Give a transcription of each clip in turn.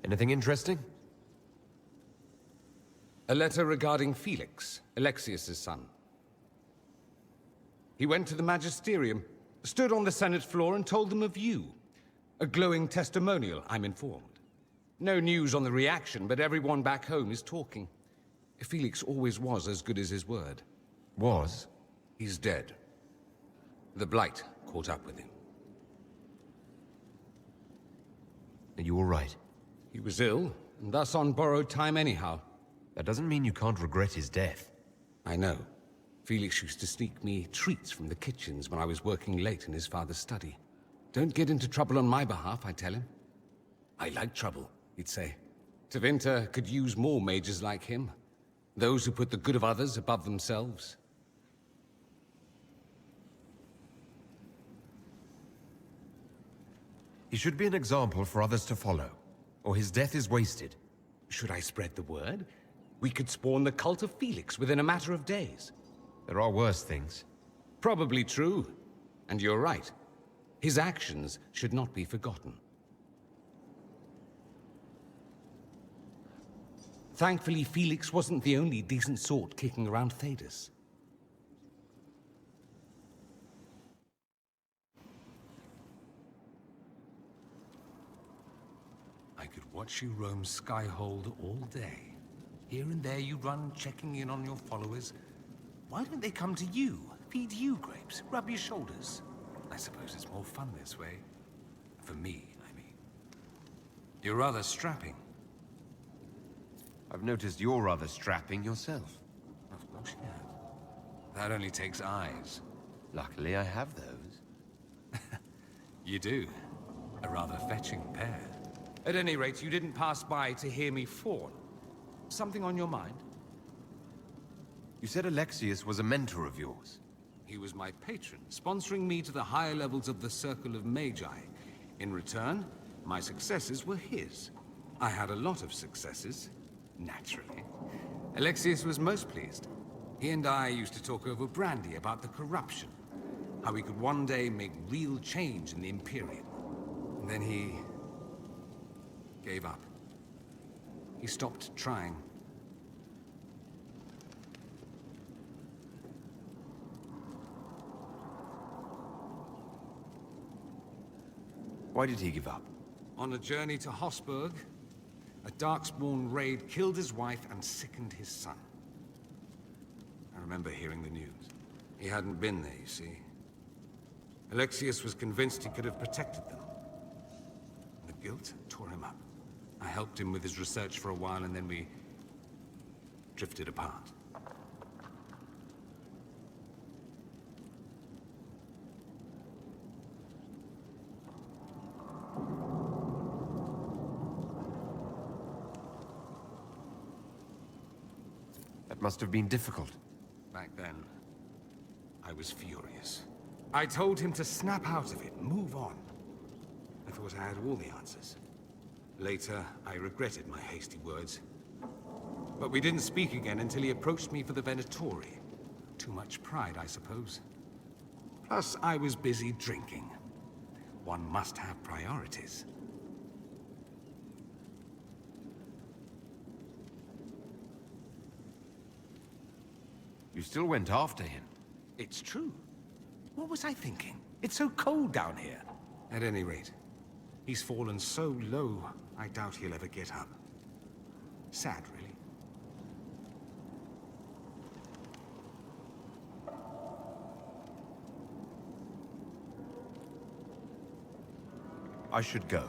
Anything interesting? A letter regarding Felix, Alexius' son. He went to the magisterium, stood on the Senate floor and told them of you. A glowing testimonial, I'm informed. No news on the reaction, but everyone back home is talking. Felix always was as good as his word. Was? He's dead. The blight caught up with him. Are you all right? He was ill, and thus on borrowed time anyhow. That doesn't mean you can't regret his death. I know. Felix used to sneak me treats from the kitchens when I was working late in his father's study. Don't get into trouble on my behalf, I tell him. I like trouble, he'd say. Tevinter could use more mages like him. Those who put the good of others above themselves. He should be an example for others to follow, or his death is wasted. Should I spread the word? We could spawn the cult of Felix within a matter of days. There are worse things. Probably true. And you're right. His actions should not be forgotten. Thankfully, Felix wasn't the only decent sort kicking around Thedas. I could watch you roam Skyhold all day. Here and there you run, checking in on your followers. Why don't they come to you, feed you grapes, rub your shoulders? I suppose it's more fun this way. For me, I mean. You're rather strapping. I've noticed you're rather strapping yourself. Of course you have. That only takes eyes. Luckily, I have those. You do. A rather fetching pair. At any rate, you didn't pass by to hear me fawn. Something on your mind? You said Alexius was a mentor of yours. He was my patron, sponsoring me to the higher levels of the Circle of Magi. In return, my successes were his. I had a lot of successes, naturally. Alexius was most pleased. He and I used to talk over brandy about the corruption, how we could one day make real change in the Imperium. And then he gave up. He stopped trying. Why did he give up? On a journey to Hossberg, a Darkspawn raid killed his wife and sickened his son. I remember hearing the news. He hadn't been there, you see. Alexius was convinced he could have protected them. The guilt tore him up. I helped him with his research for a while, and then we drifted apart. That must have been difficult. Back then, I was furious. I told him to snap out of it, move on. I thought I had all the answers. Later, I regretted my hasty words. But we didn't speak again until he approached me for the Venatori. Too much pride, I suppose. Plus, I was busy drinking. One must have priorities. You still went after him. It's true. What was I thinking? It's so cold down here. At any rate, he's fallen so low, I doubt he'll ever get up. Sad, really. I should go.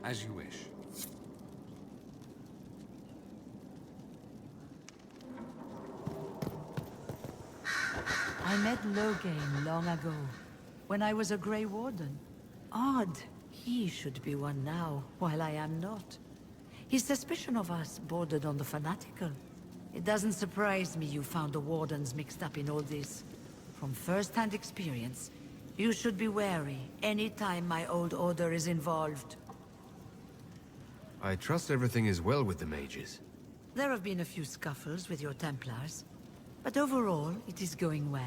As you wish. I met Loghain long ago, when I was a Grey Warden. Odd, he should be one now, while I am not. His suspicion of us bordered on the fanatical. It doesn't surprise me you found the Wardens mixed up in all this. From first-hand experience, you should be wary any time my old order is involved. I trust everything is well with the mages. There have been a few scuffles with your Templars, but overall, it is going well.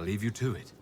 I'll leave you to it.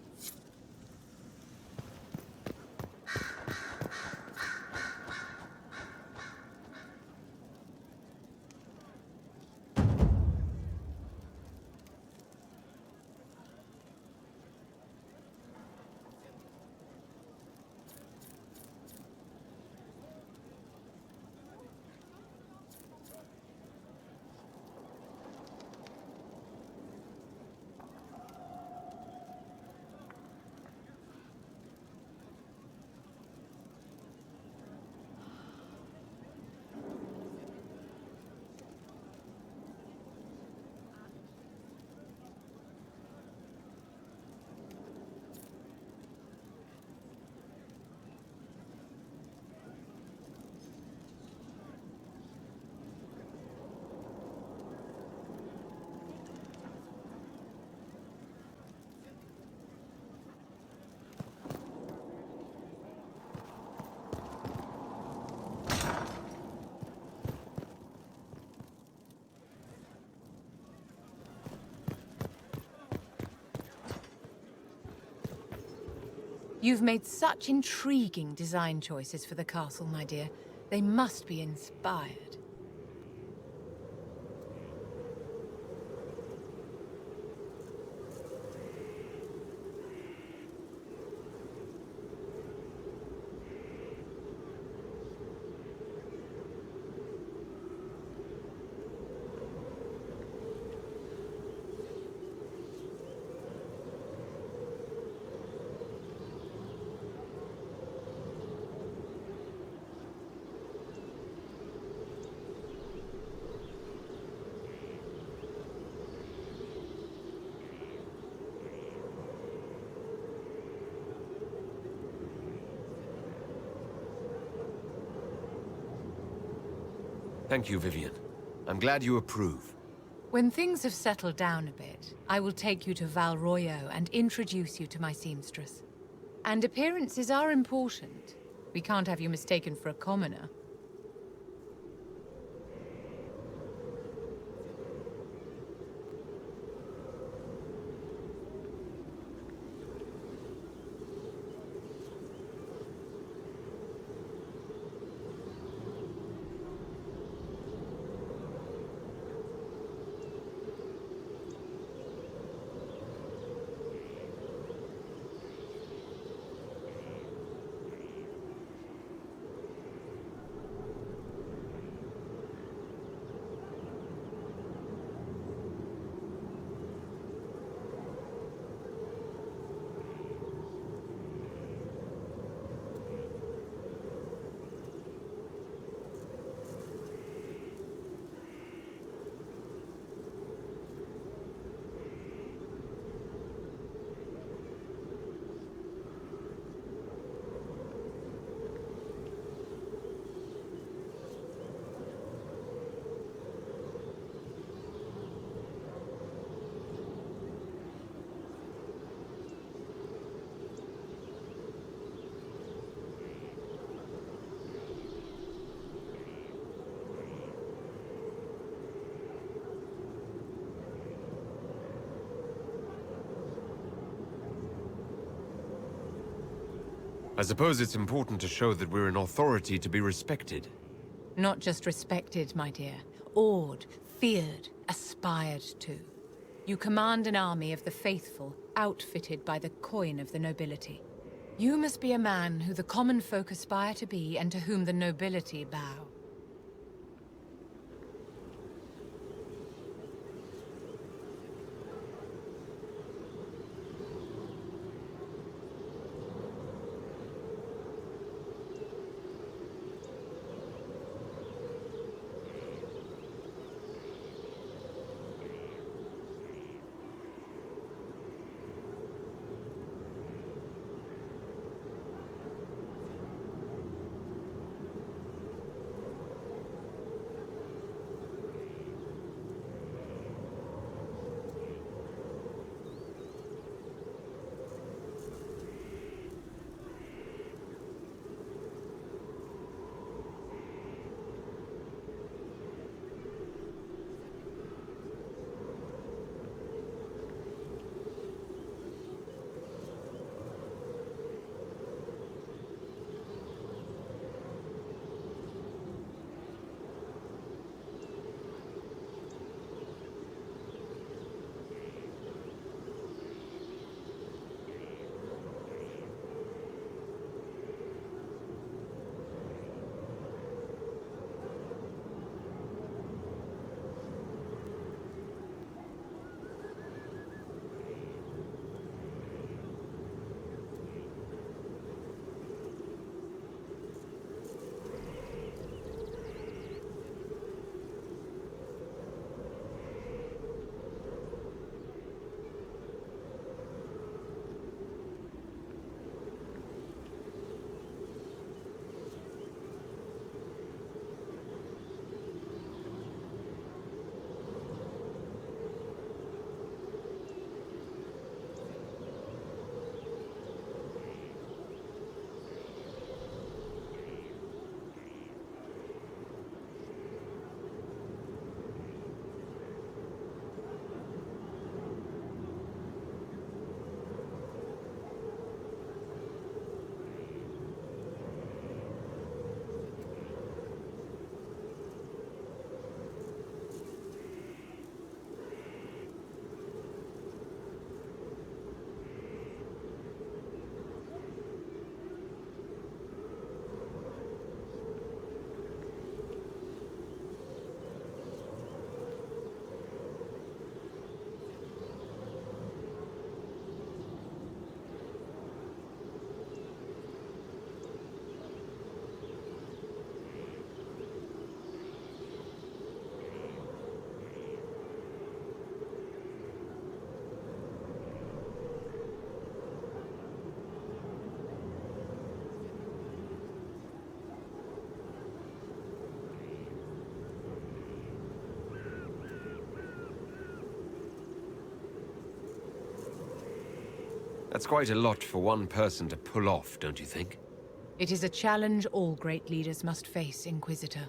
You've made such intriguing design choices for the castle, my dear. They must be inspired. Thank you, Vivian. I'm glad you approve. When things have settled down a bit, I will take you to Val Royeaux and introduce you to my seamstress. And appearances are important. We can't have you mistaken for a commoner. I suppose it's important to show that we're an authority to be respected. Not just respected, my dear. Awed, feared, aspired to. You command an army of the faithful, outfitted by the coin of the nobility. You must be a man who the common folk aspire to be and to whom the nobility bow. That's quite a lot for one person to pull off, don't you think? It is a challenge all great leaders must face, Inquisitor.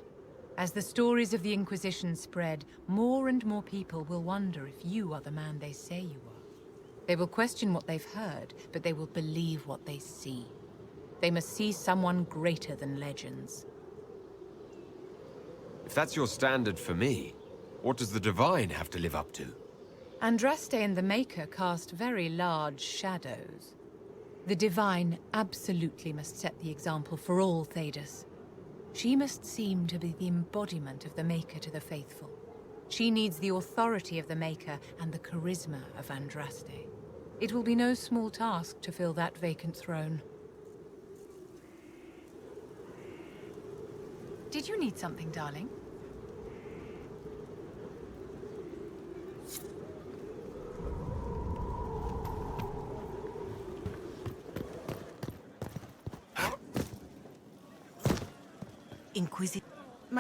As the stories of the Inquisition spread, more and more people will wonder if you are the man they say you are. They will question what they've heard, but they will believe what they see. They must see someone greater than legends. If that's your standard for me, what does the Divine have to live up to? Andraste and the Maker cast very large shadows. The Divine absolutely must set the example for all Thedas. She must seem to be the embodiment of the Maker to the faithful. She needs the authority of the Maker and the charisma of Andraste. It will be no small task to fill that vacant throne. Did you need something, darling?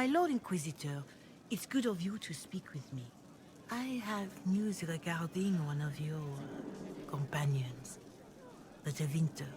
My Lord Inquisitor, it's good of you to speak with me. I have news regarding one of your companions, the Tevinter.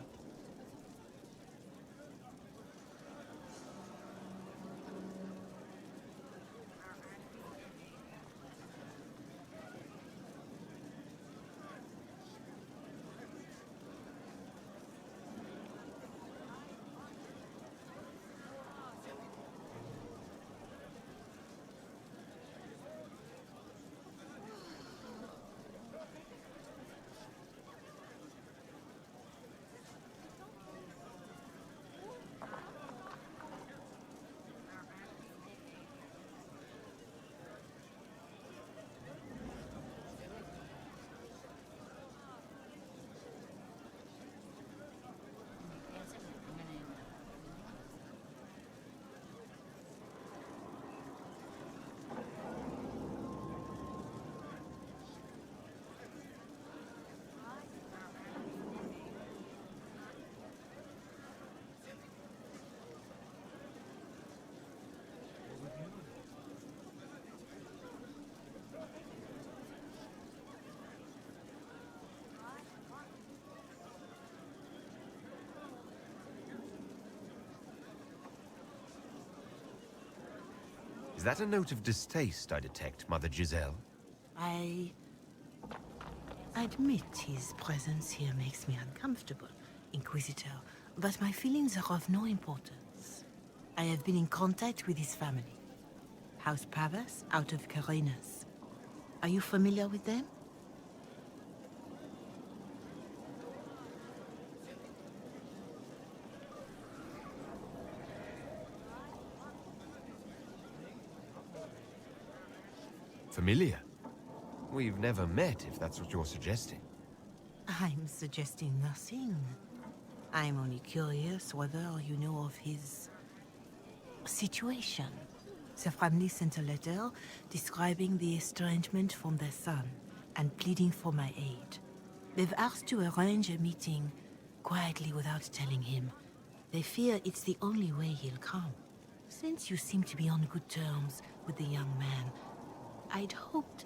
Is that a note of distaste I detect, Mother Giselle? I admit his presence here makes me uncomfortable, Inquisitor, but my feelings are of no importance. I have been in contact with his family. House Pavas, out of Carenas. Are you familiar with them? Familiar? We've never met, if that's what you're suggesting. I'm suggesting nothing. I'm only curious whether you know of his situation. The family sent a letter describing the estrangement from their son and pleading for my aid. They've asked to arrange a meeting quietly without telling him. They fear it's the only way he'll come. Since you seem to be on good terms with the young man, I'd hoped...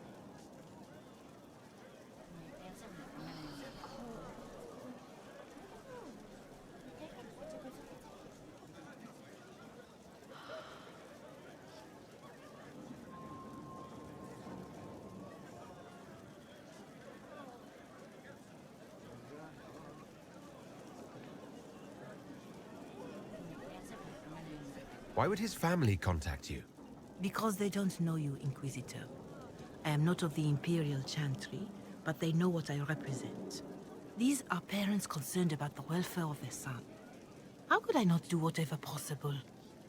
Why would his family contact you? Because they don't know you, Inquisitor. I am not of the Imperial Chantry, but they know what I represent. These are parents concerned about the welfare of their son. How could I not do whatever possible?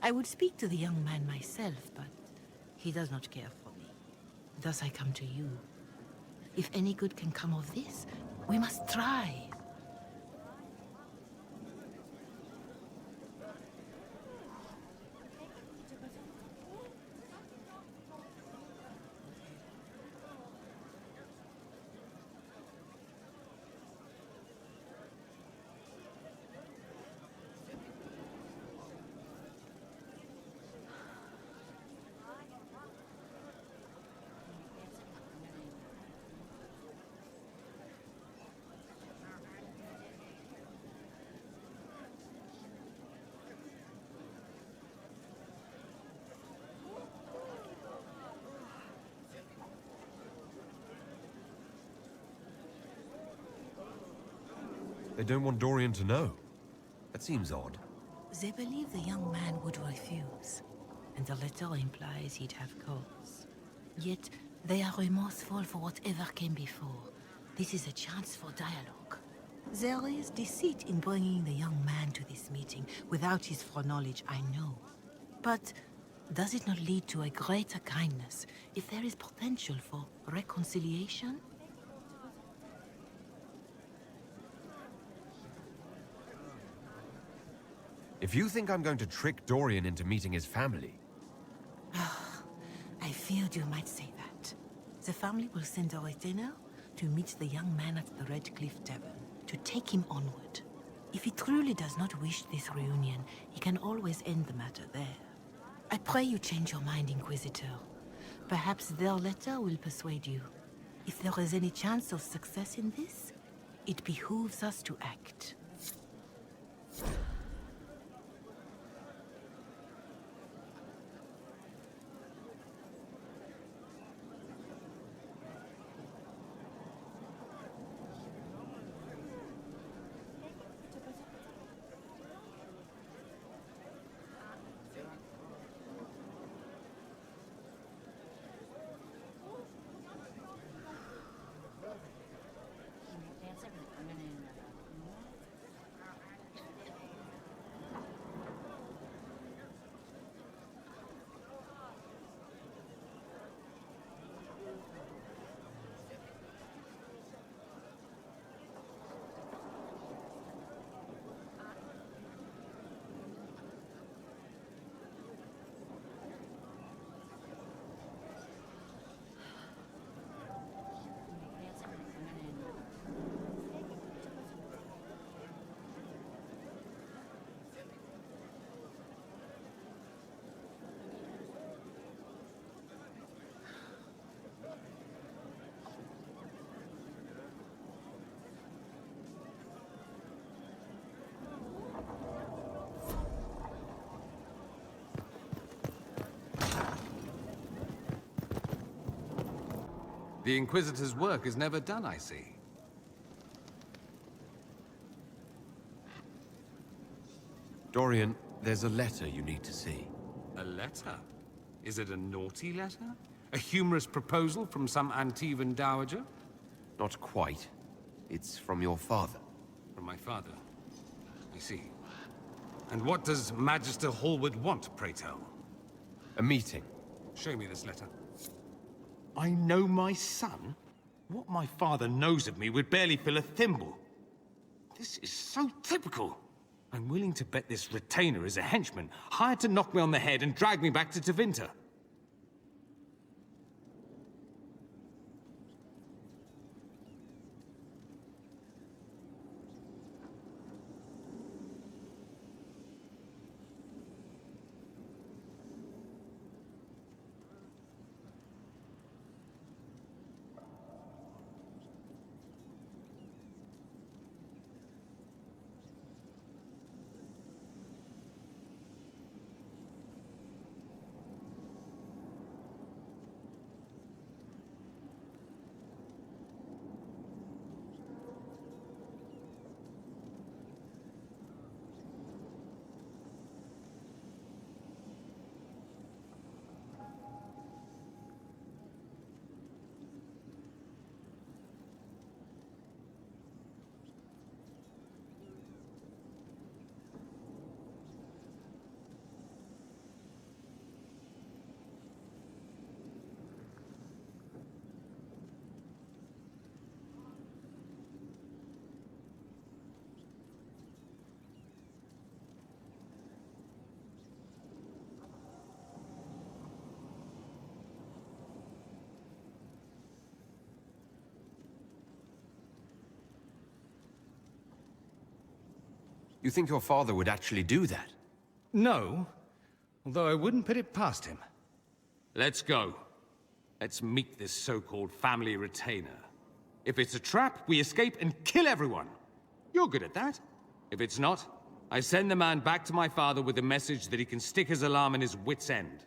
I would speak to the young man myself, but he does not care for me. Thus I come to you. If any good can come of this, we must try. They don't want Dorian to know. That seems odd. They believe the young man would refuse, and the letter implies he'd have cause. Yet, they are remorseful for whatever came before. This is a chance for dialogue. There is deceit in bringing the young man to this meeting without his foreknowledge, I know. But does it not lead to a greater kindness if there is potential for reconciliation? If you think I'm going to trick Dorian into meeting his family... I feared you might say that. The family will send a retainer to meet the young man at the Red Cliff Tavern, to take him onward. If he truly does not wish this reunion, he can always end the matter there. I pray you change your mind, Inquisitor. Perhaps their letter will persuade you. If there is any chance of success in this, it behooves us to act. The Inquisitor's work is never done, I see. Dorian, there's a letter you need to see. A letter? Is it a naughty letter? A humorous proposal from some Antivan dowager? Not quite. It's from your father. From my father. I see. And what does Magister Hallward want, pray tell? A meeting. Show me this letter. I know my son? What my father knows of me would barely fill a thimble. This is so typical. I'm willing to bet this retainer is a henchman, hired to knock me on the head and drag me back to Tevinter. You think your father would actually do that? No, although I wouldn't put it past him. Let's go. Let's meet this so-called family retainer. If it's a trap, we escape and kill everyone. You're good at that. If it's not, I send the man back to my father with the message that he can stick his alarm in his wit's end.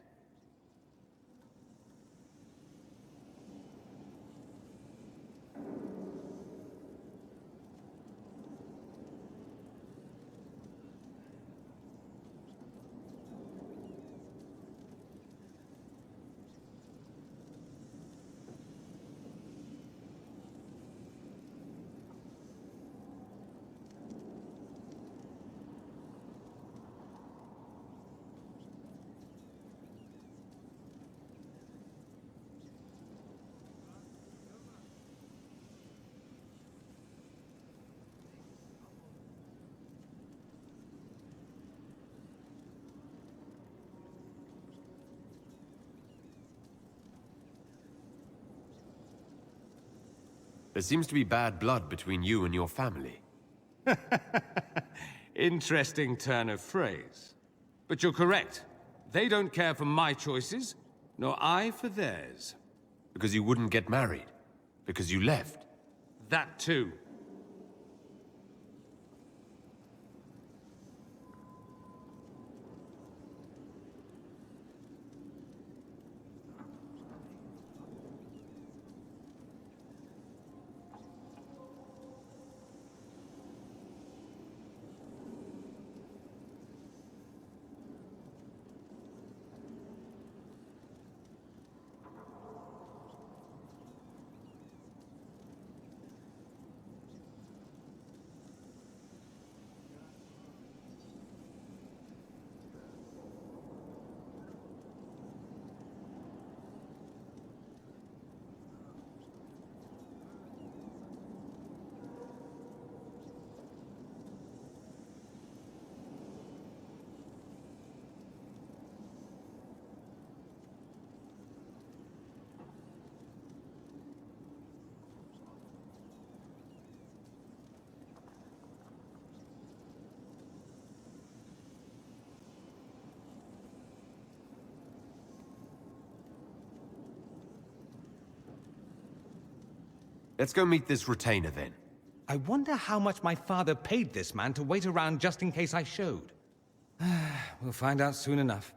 There seems to be bad blood between you and your family. Interesting turn of phrase. But you're correct. They don't care for my choices, nor I for theirs. Because you wouldn't get married. Because you left. That too. Let's go meet this retainer then. I wonder how much my father paid this man to wait around just in case I showed. We'll find out soon enough.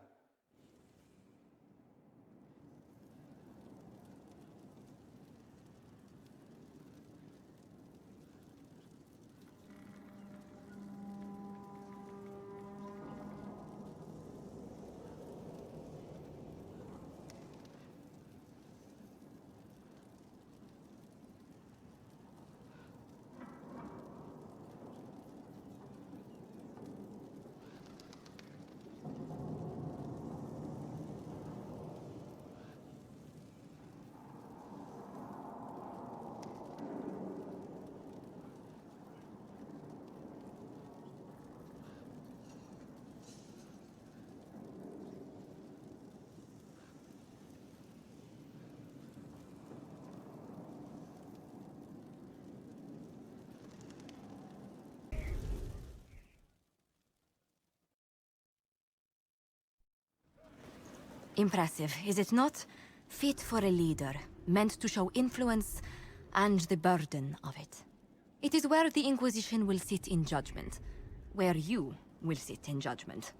Impressive, is it not? Fit for a leader, meant to show influence and the burden of it. It is where the Inquisition will sit in judgment, where you will sit in judgment.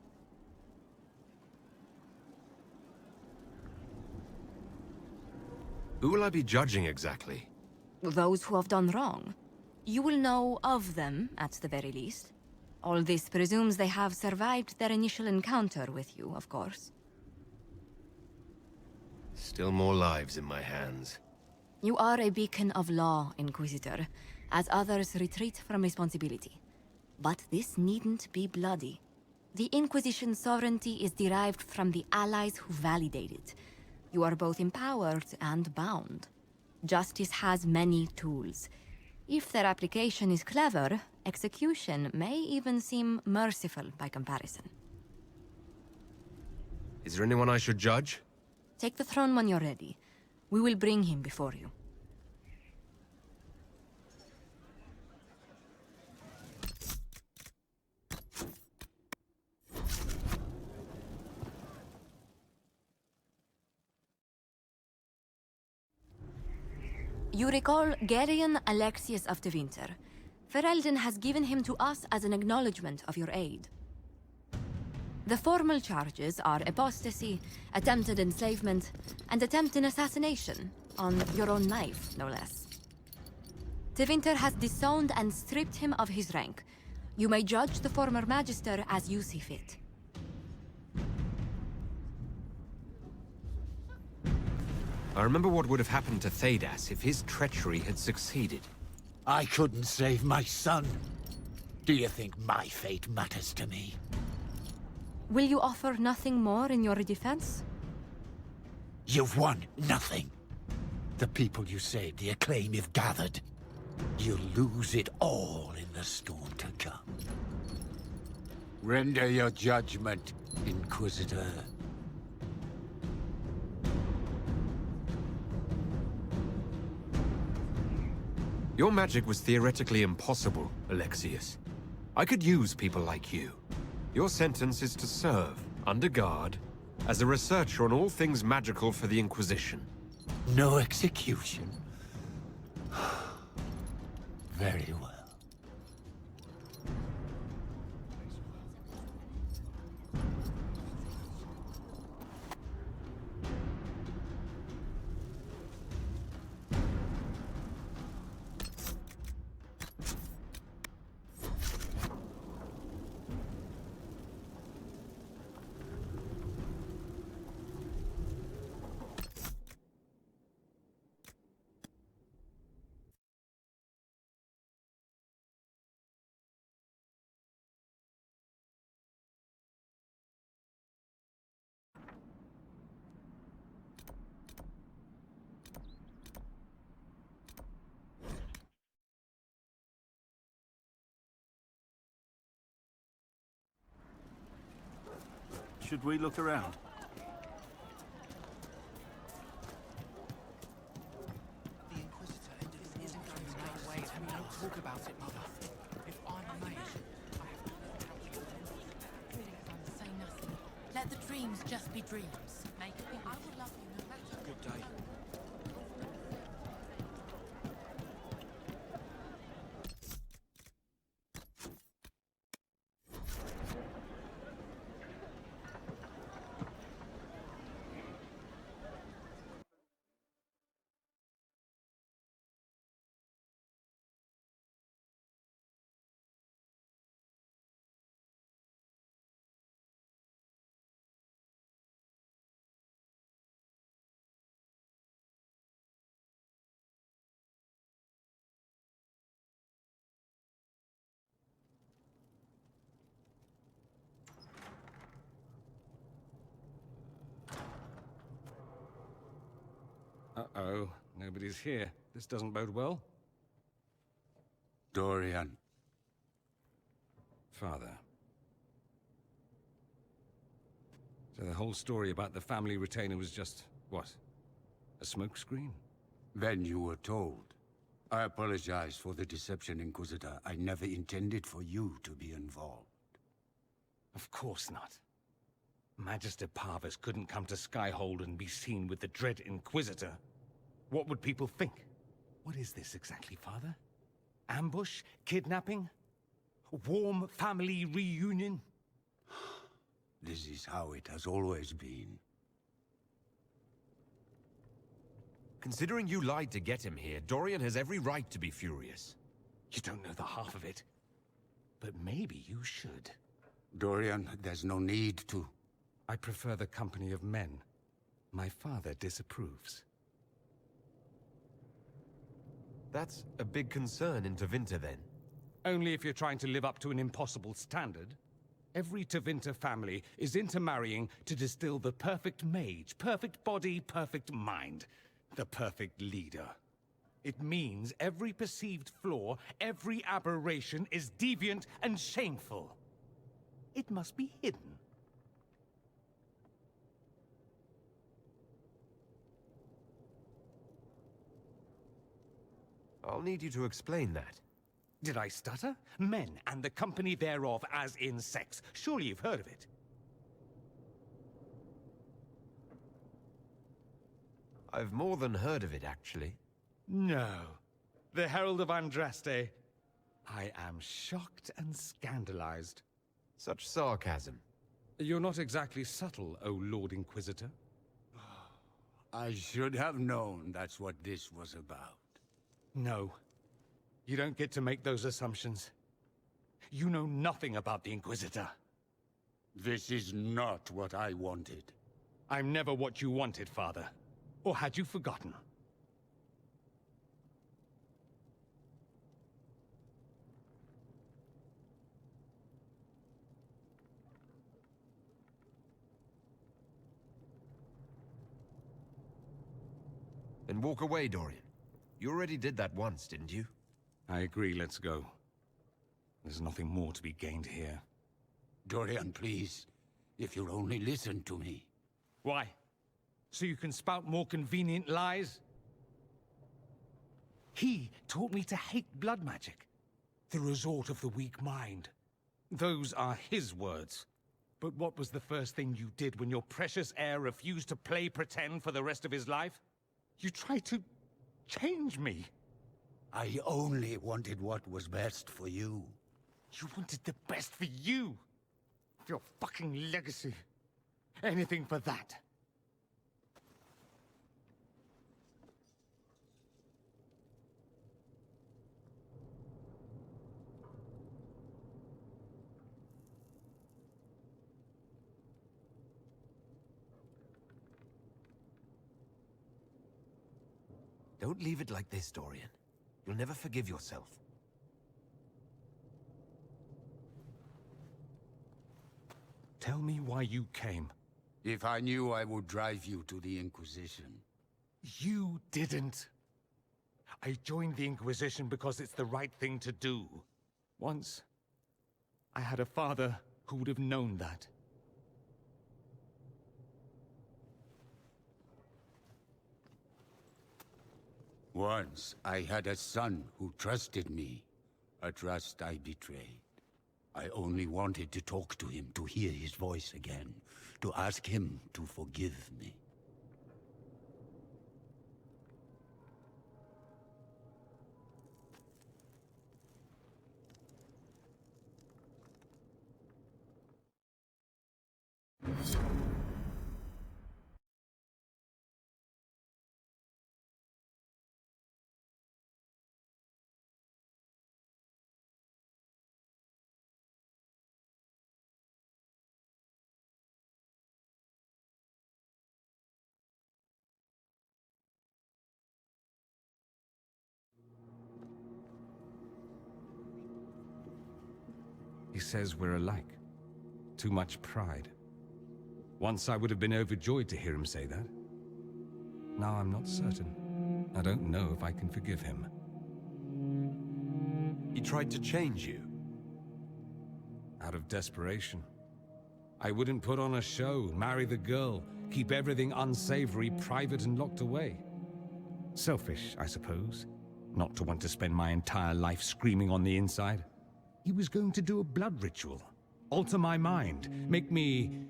Who will I be judging exactly? Those who have done wrong. You will know of them, at the very least. All this presumes they have survived their initial encounter with you, of course. Still more lives in my hands. You are a beacon of law, Inquisitor, as others retreat from responsibility. But this needn't be bloody. The Inquisition's sovereignty is derived from the allies who validate it. You are both empowered and bound. Justice has many tools. If their application is clever, execution may even seem merciful by comparison. Is there anyone I should judge? Take the throne when you're ready. We will bring him before you. You recall Geryon Alexius of the Winter. Ferelden has given him to us as an acknowledgement of your aid. The formal charges are apostasy, attempted enslavement, and attempted assassination, on your own life, no less. De Winter has disowned and stripped him of his rank. You may judge the former Magister as you see fit. I remember what would have happened to Thedas if his treachery had succeeded. I couldn't save my son. Do you think my fate matters to me? Will you offer nothing more in your defense? You've won nothing. The people you saved, the acclaim you've gathered. You'll lose it all in the storm to come. Render your judgment, Inquisitor. Your magic was theoretically impossible, Alexius. I could use people like you. Your sentence is to serve, under guard, as a researcher on all things magical for the Inquisition. No execution. Very well. Should we look around? The Inquisitor isn't going to make way, and don't talk about it, Mother. If I'm a mage, I have to Say nothing. Let the dreams just be dreams. Make it. I will love you no matter. good day. Uh-oh. Nobody's here. This doesn't bode well. Dorian. Father. So the whole story about the family retainer was just, what? A smokescreen? Then you were told. I apologize for the deception, Inquisitor. I never intended for you to be involved. Of course not. Magister Parvus couldn't come to Skyhold and be seen with the dread Inquisitor. What would people think? What is this exactly, Father? Ambush? Kidnapping? Warm family reunion? This is how it has always been. Considering you lied to get him here, Dorian has every right to be furious. You don't know the half of it. But maybe you should. Dorian, there's no need to. I prefer the company of men. My father disapproves. That's a big concern in Tevinter, then. Only if you're trying to live up to an impossible standard. Every Tevinter family is intermarrying to distill the perfect mage, perfect body, perfect mind. The perfect leader. It means every perceived flaw, every aberration is deviant and shameful. It must be hidden. I'll need you to explain that. Did I stutter? Men and the company thereof as in sex. Surely you've heard of it. I've more than heard of it, actually. No. The Herald of Andraste. I am shocked and scandalized. Such sarcasm. You're not exactly subtle, O Lord Inquisitor. I should have known that's what this was about. No. You don't get to make those assumptions. You know nothing about the Inquisitor. This is not what I wanted. I'm never what you wanted, Father. Or had you forgotten? Then walk away, Dorian. You already did that once, didn't you? I agree, let's go. There's nothing more to be gained here. Dorian, please. If you'll only listen to me. Why? So you can spout more convenient lies? He taught me to hate blood magic. The resort of the weak mind. Those are his words. But what was the first thing you did when your precious heir refused to play pretend for the rest of his life? You tried to change me. I only wanted what was best for you. You wanted the best for you. For your fucking legacy. Anything for that. Don't leave it like this, Dorian. You'll never forgive yourself. Tell me why you came. If I knew, I would drive you to the Inquisition. You didn't. I joined the Inquisition because it's the right thing to do. Once, I had a father who would have known that. Once, I had a son who trusted me. A trust I betrayed. I only wanted to talk to him, to hear his voice again, to ask him to forgive me. He says we're alike. Too much pride. Once I would have been overjoyed to hear him say that. Now I'm not certain. I don't know if I can forgive him. He tried to change you. Out of desperation. I wouldn't put on a show, marry the girl, keep everything unsavory, private and locked away. Selfish, I suppose. Not to want to spend my entire life screaming on the inside. He was going to do a blood ritual. Alter my mind. Make me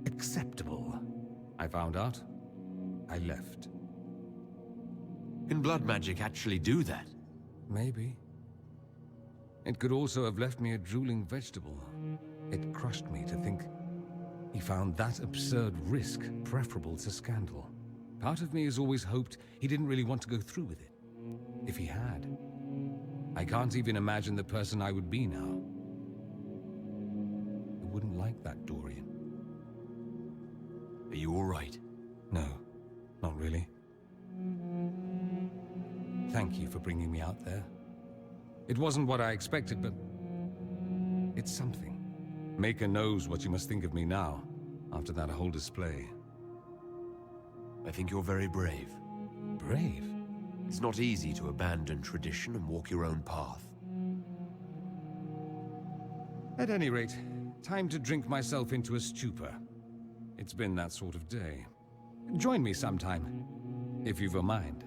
acceptable. I found out. I left. Can blood magic actually do that? Maybe. It could also have left me a drooling vegetable. It crushed me to think he found that absurd risk preferable to scandal. Part of me has always hoped he didn't really want to go through with it. If he had. I can't even imagine the person I would be now. I wouldn't like that, Dorian. Are you all right? No, not really. Thank you for bringing me out there. It wasn't what I expected, but it's something. Maker knows what you must think of me now, after that whole display. I think you're very brave. Brave? It's not easy to abandon tradition and walk your own path. At any rate, time to drink myself into a stupor. It's been that sort of day. Join me sometime, if you've a mind.